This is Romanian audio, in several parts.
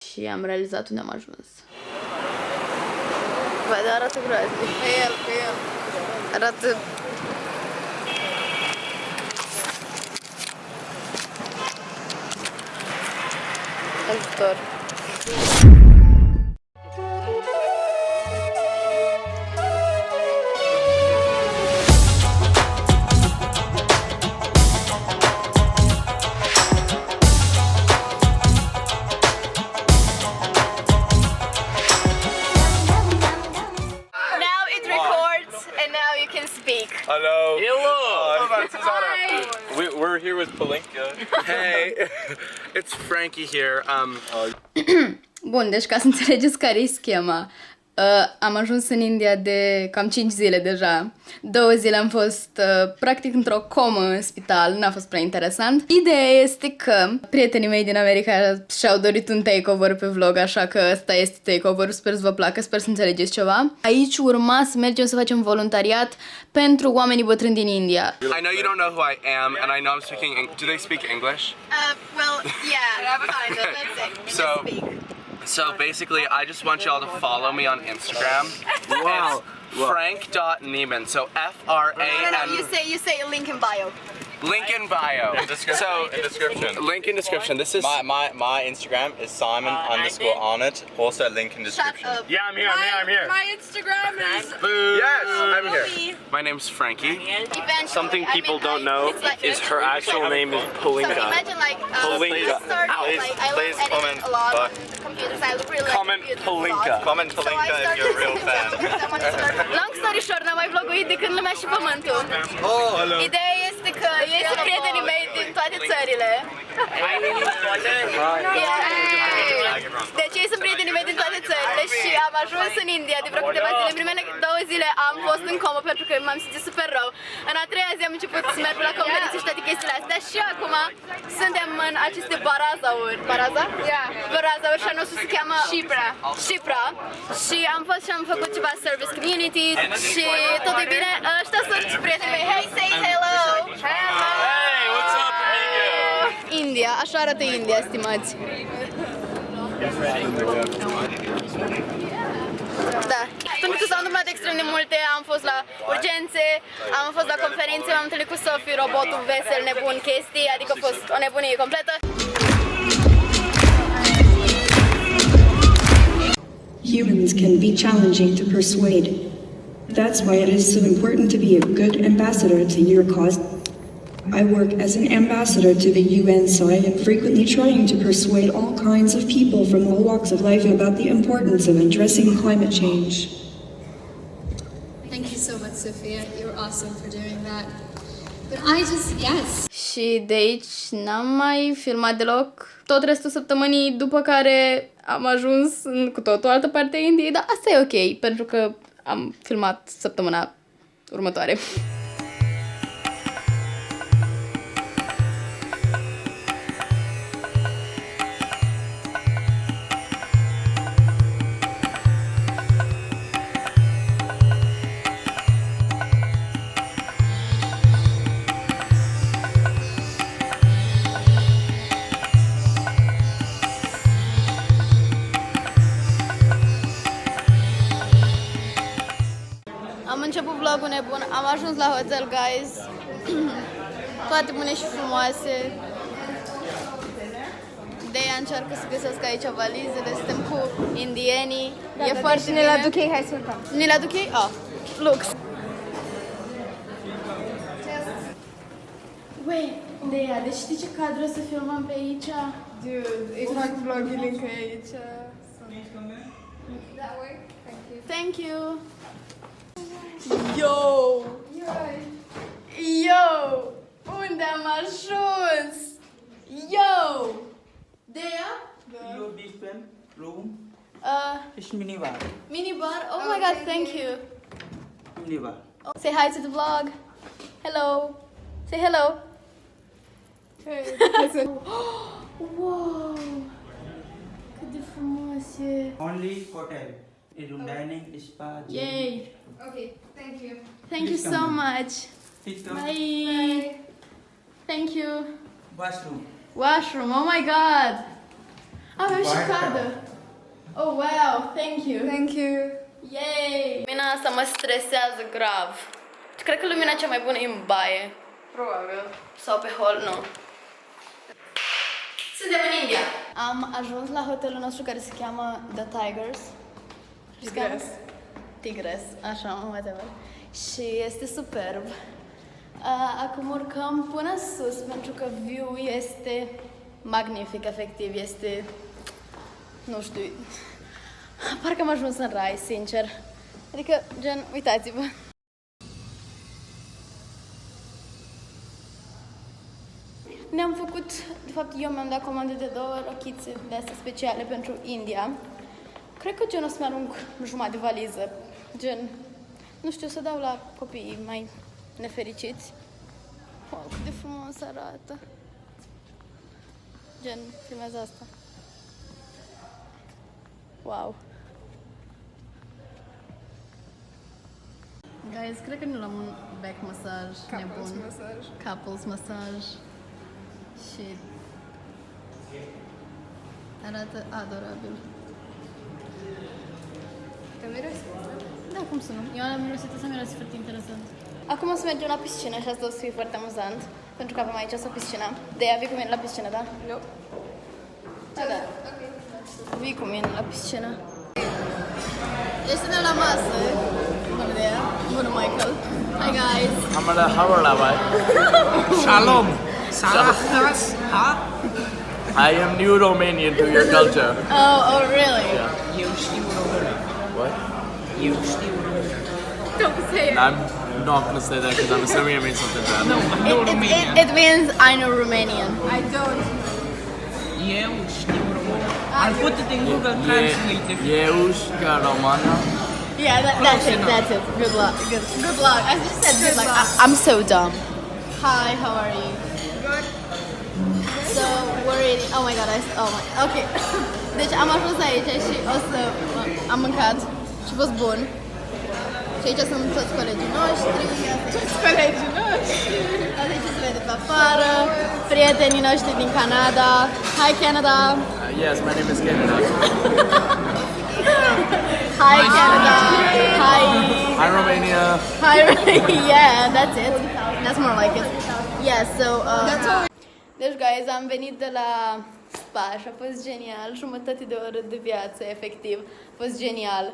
Și am realizat unde am ajuns. Vai, dar arată groaznic. Pe el. Arată... Ajutor. Now it records and now you can speak. Hello. Hi. We're here with Palinka. Hey, it's Frankie here. Bun, deci ca să înțelegeți care e schema. Am ajuns în India de cam 5 zile deja. 2 zile am fost practic într-o comă în spital, n-a fost prea interesant. Ideea este că prietenii mei din America și-au dorit un takeover pe vlog, așa că ăsta este takeover, sper să vă placă, sper să înțelegeți ceva. Aici urma să mergem să facem voluntariat pentru oamenii bătrâni din India. I know you don't know who I am, and I know I'm speaking. Do they speak English? Well, yeah, kind of. Let's say. We So, can speak. so basically, I just want y'all to follow me on Instagram. Wow. It's Frank.Neiman. So F-R-A-N. No, you say link in bio. Link in bio. So In description. link in description. This is My Instagram is Simon_on it. Also link in Shut description. up. Yeah, I'm here. My Instagram is Yes, I'm here. My name's Frankie. eventually. Something people don't know it's like, is her actual name is So Palinka. imagine like Palinka. I started, like I Please love comment editing a lot below. on computers. I really Comment like Palinka. Comment Palinka if you're a real fan. Long story short, n-am mai vloguit de când lumea și pământul. Oh, hello. Ideea este că ei sunt prietenii mei din toate țările. Deci ei sunt prietenii mei din toate țările și am ajuns în India de vreo câteva zile. În primele 2 zile am fost în comă pentru că m-am simțit super rău. În a 3-a zi am început să merg la conferințe și toate chestiile astea și acum suntem în aceste barazauri. Baraza? Barazauri și anul se cheamă Shipra. Și am fost și am făcut ceva service community și tot e bine. Ăștia sunt prietenii mei. Hey, say hello! Hey, what's up, amigo? India, așa arată India, stimați. Da. Pentru că s-au întâmplat extrem de multe, am fost la urgențe, am fost la conferințe, m-am întâlnit cu Sophie, robotul vesel, nebun, chestii, adică a fost o nebunie completă. Humans can be challenging to persuade. That's why it is so important to be a good ambassador to your cause. I work as an ambassador to the UN, so I am frequently trying to persuade all kinds of people from all walks of life about the importance of addressing climate change. Thank you so much, Sophia. You're awesome for doing that. But I just, yes. Și de aici n-am mai filmat deloc tot restul săptămânii, după care am ajuns în cu totul altă parte a Indiei, dar asta e ok, pentru că am filmat săptămâna următoare. Am început vlogul nebun, am ajuns la hotel, guys. Toate bune și frumoase. De-aia încearcă să găsesc aici valizele, suntem cu indienii. E foarte bine. Ne la aduc ei, hai să urcăm. Ne le aduc ei? Ah, lux. Wait, Deia, deci știi ce cadru să filmăm pe aici? Dude, exact vlogul încă e aici. Thank you. Yo! Yo! Unde am ajuns? Yo! Deia? Your different room Uh, is minibar. minibar? Oh my god, thank you. Minibar. Say hi to the vlog. Hello. Say hello. Wow! Cât de frumos e! Only hotel. Room dining, spa, gym. Yay! Okay, thank you. Thank you Please so come. much. Please come. Bye. Thank you. Washroom. Washroom, oh my god! Avem și cardă. Oh, wow, thank you. Thank you. Yay! Lumina asta mă stresează grav. Cred că lumina cea mai bună e în baie. Probabil. Sau pe hol, nu. Suntem în India. Am ajuns la hotelul nostru care se cheamă The Tigers. Tigres, așa, whatever. Și este superb. Acum urcăm până sus pentru că view este magnific, efectiv, este, nu știu, parcă am ajuns în rai, sincer. Adică, gen, uitați-vă. Ne-am făcut, de fapt eu mi-am dat comandă de 2 rochițe de astea speciale pentru India. Cred că gen o să-mi arunc jumătate de valiză, gen, nu știu, să dau la copiii mai nefericiți. Wow, cât de frumos arată. Gen, filmează asta. Wow. Guys, cred că ne luăm un back masaj nebun. Couples massage. Și arată adorabil. Te mirosi? Da, cum să nu? Eu am mirosit, să mirosi foarte interesant. Acum o să mergem la piscină și asta o să fie foarte amuzant. Pentru că avem aici o piscină. De-aia vii cu mine la piscină, da? Nu. Da. Vii cu mine la piscină. Deci suntem la masă. Bună de ea. Bună, Michael. Hi, guys. Amala Havalava. Shalom. Salahas. I am new Romanian to your culture. Oh, really? Eu știu română. What? Eu știu română. Don't say it. I'm not gonna say that because I'm assuming it means something bad. Nu, nu România. It means I know Romanian. I don't. Eu știu română. I'll put it in Google Translate. Euska Romana. Yeah, that's it. That's it. Good luck. Good luck. I just said good luck. I'm so dumb. Hi, how are you? Good. So we're eating. Oh my god, okay. Deci am ajuns aici și o să am mâncat și a fost bun. Și aici sunt toți colegii noștri. Toți colegii noștri. Asta ce se vede pe afară. Prietenii noștri din Canada. Hi Canada. Yes, my name is Canada. Hi Canada. Hi. Hi Romania. Hi. Yeah, that's it. That's more like it. Yeah, so deci, guys, am venit de la spa și a fost genial, jumătate de oră de viață, efectiv, a fost genial.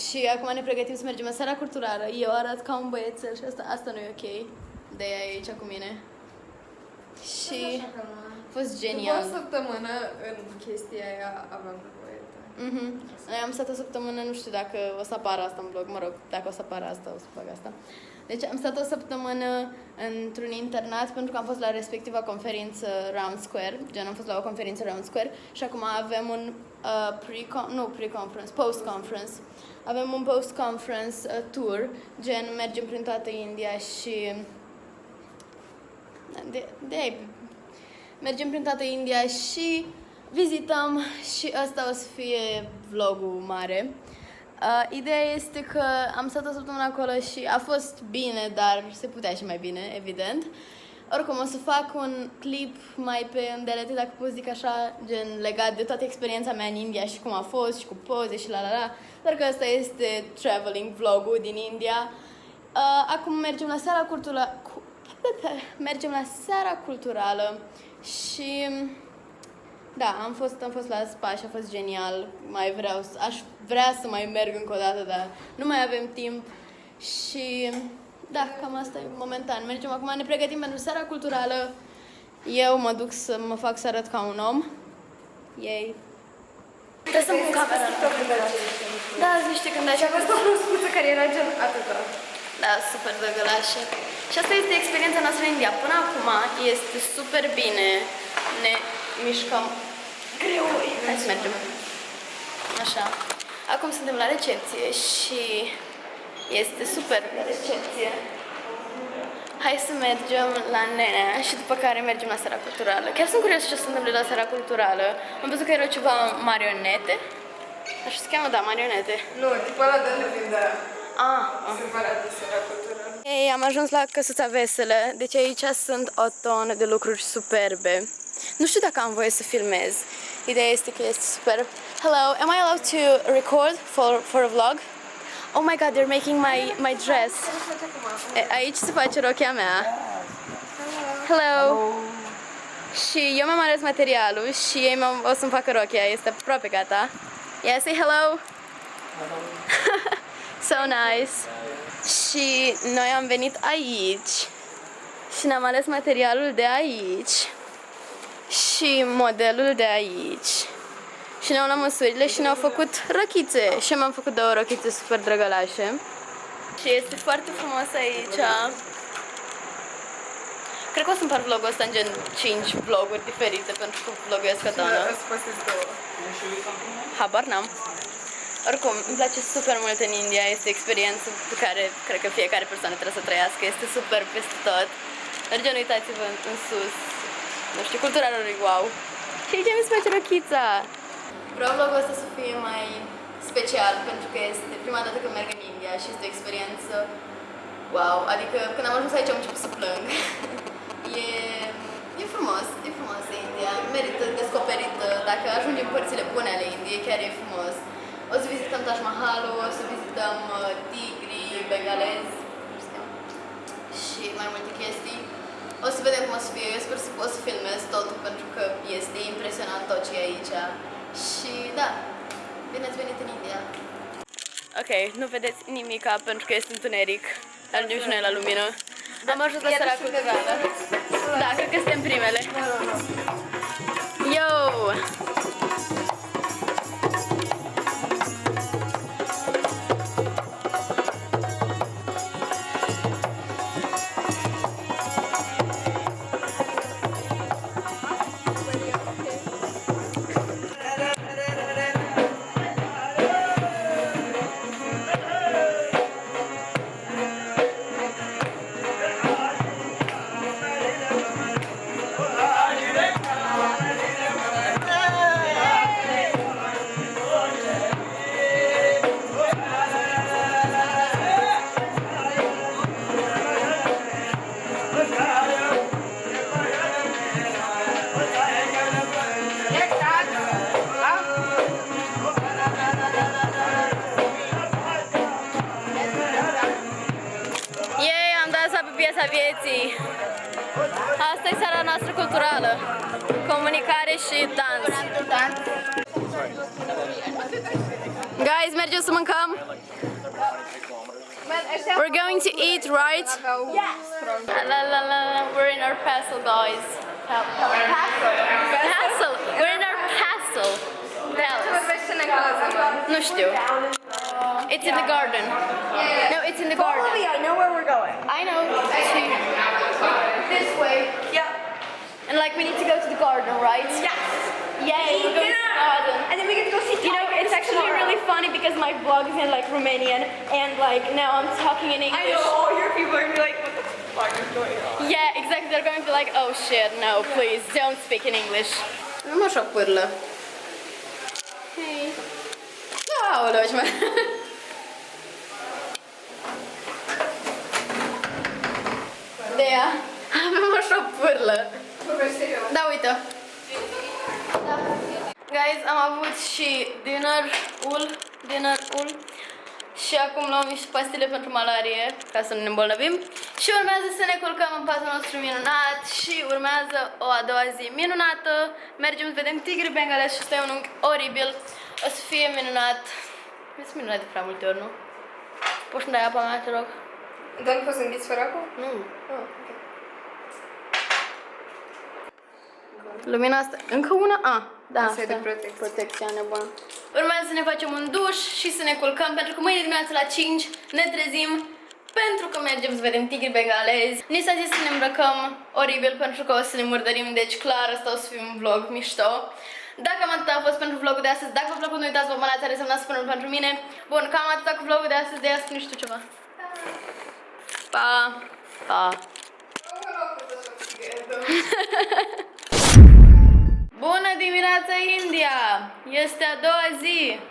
Și acum ne pregătim să mergem la seara culturală. Eu arăt ca un băiețel și asta nu e ok. De-aia e aici cu mine. Și a fost genial. După o săptămână în chestia aia aveam nevoie de... Noi am stat o săptămână, nu știu dacă o să apară asta în blog, mă rog, dacă o să apară asta, o să fac asta. Deci am stat o săptămână într-un internat pentru că am fost la respectiva conferință Round Square, gen am fost la o conferință Round Square și acum avem un post-conference. Avem un post-conference tour, gen mergem prin toată India și mergem prin toată India și vizităm și ăsta o să fie vlogul mare. Ideea este că am stat o săptămână acolo și a fost bine, dar se putea și mai bine, evident. Oricum, o să fac un clip mai pe îndelete, dacă pot zic așa, gen legat de toată experiența mea în India și cum a fost și cu poze și la. Dar că ăsta este traveling vlogul din India. Acum mergem la seara culturală și da, am fost la spa și a fost genial. Aș vrea să mai merg încă o dată, dar nu mai avem timp. Și da, cam asta e momentan. Mergem acum, ne pregătim pentru seara culturală. Eu mă duc să mă fac să arăt ca un om. Ei. Trebuie să-mi pun camera. Da, zici când așa. Și a fost o bruscuță care era gen atâta. Da, super dăgălașă. Și asta este experiența noastră în India. Până acum este super bine. Ne mișcăm greu. Hai să mergem. Așa. Acum suntem la recepție și este super la recepție. Hai să mergem la Nenea și după care mergem la seara culturală. Chiar sunt curios ce se întâmplă la seara culturală. Am văzut că erau ceva marionete. Așa se cheamă, da, marionete. Nu, tipul ăla de vinde Separat de seara culturală. Ei, am ajuns la căsuța veselă, deci aici sunt o tonă de lucruri superbe. Nu știu dacă am voie să filmez. Ideea este că este super. Hello, am I allowed to record for a vlog? Oh my god, they're making my dress. Aici se face rochia mea. Hello. Și eu mi-am ales materialul și ei o să-mi facă rochia, este aproape gata. Yeah, say hello. So nice. Și noi am venit aici și ne-am ales materialul de aici și modelul de aici. Și ne-au luat măsurile și ne-au făcut rochițe. Și eu mi-am făcut 2 rochițe super drăgălașe. Și este foarte frumos aici. Cred că o să împart vlogul ăsta în gen 5 vloguri diferite pentru că vloguiesc Adana. Habar n-am. Oricum, îmi place super mult în India, este o experiență pe care cred că fiecare persoană trebuie să trăiască, este super peste tot. Mergeți, uitați-vă în sus, nu știu, cultura lor e wow. Și aici mi se face rochița. Vreau vlogul ăsta să fie mai special, pentru că este prima dată când merg în India și este o experiență wow. Adică când am ajuns aici am început să plâng. E frumos India, merită descoperită, dacă ajungem în părțile bune ale Indiei, chiar e frumos. O să vizităm Taj Mahalul, o să vizităm tigri, bengalezi și mai multe chestii. O să vedem cum o să fie, eu sper să pot să filmez totul pentru că este impresionant tot ce e aici. Și da, bine ați venit în India. Ok, nu vedeți nimica pentru că este întuneric, ajungem și noi la lumină. Am ajuns la seara culturală. Da, cred că suntem primele. Yo! Piesa vieții. Asta e seara noastră culturală. Comunicare și dans. Guys, mergem să mâncăm? We're going to eat, right? Yes. La la la. We're in our castle, guys. Castle. We're in our castle. Nu știu. It's in the garden. No, it's in the garden. I know where we're going. I know. This way. Yeah. And like we need to go to the garden, right? Yes. Yay, we're going to the garden. And then we get to go see You know, it's actually really funny because my vlog is in like Romanian and like now I'm talking in English. I know all your people are gonna be like, what the fuck is going on? Yeah, exactly. They're going to be like, oh shit, no, please don't speak in English. Nu mă așa pârlă. Hei. Aoleu, ce mai... De ea. Avem așa pârlă. Da, uite. Da. Guys, am avut și dinner-ul și acum luăm niște pastile pentru malarie ca să nu ne îmbolnăvim și urmează să ne culcăm în patul nostru minunat și urmează o a doua zi minunată. Mergem să vedem tigri bengalezi și ăsta e un unghi oribil. O să fie minunat. Este minunat de prea multe ori, nu? Poți să-mi dai apa mea, te rog? Dar nu poți să înghiți fără apă? Nu. Lumina asta. Încă una? Da, asta e de protecție. Protecția nebună. Urmează să ne facem un duș și să ne culcăm pentru că mâine dimineața la 5 ne trezim pentru că mergem să vedem tigri bengalezi. Ni s-a zis să ne îmbrăcăm oribil pentru că o să ne murdărim, deci clar asta o să fie un vlog mișto. Dacă atât a fost pentru vlogul de astăzi, dacă v-a plăcut, nu uitați să vă abonați, are semnat spune pentru mine. Bun, cam atât cu vlogul de astăzi, de azi nu știu ceva. Pa! Pa! Bună dimineața, India! Este a doua zi!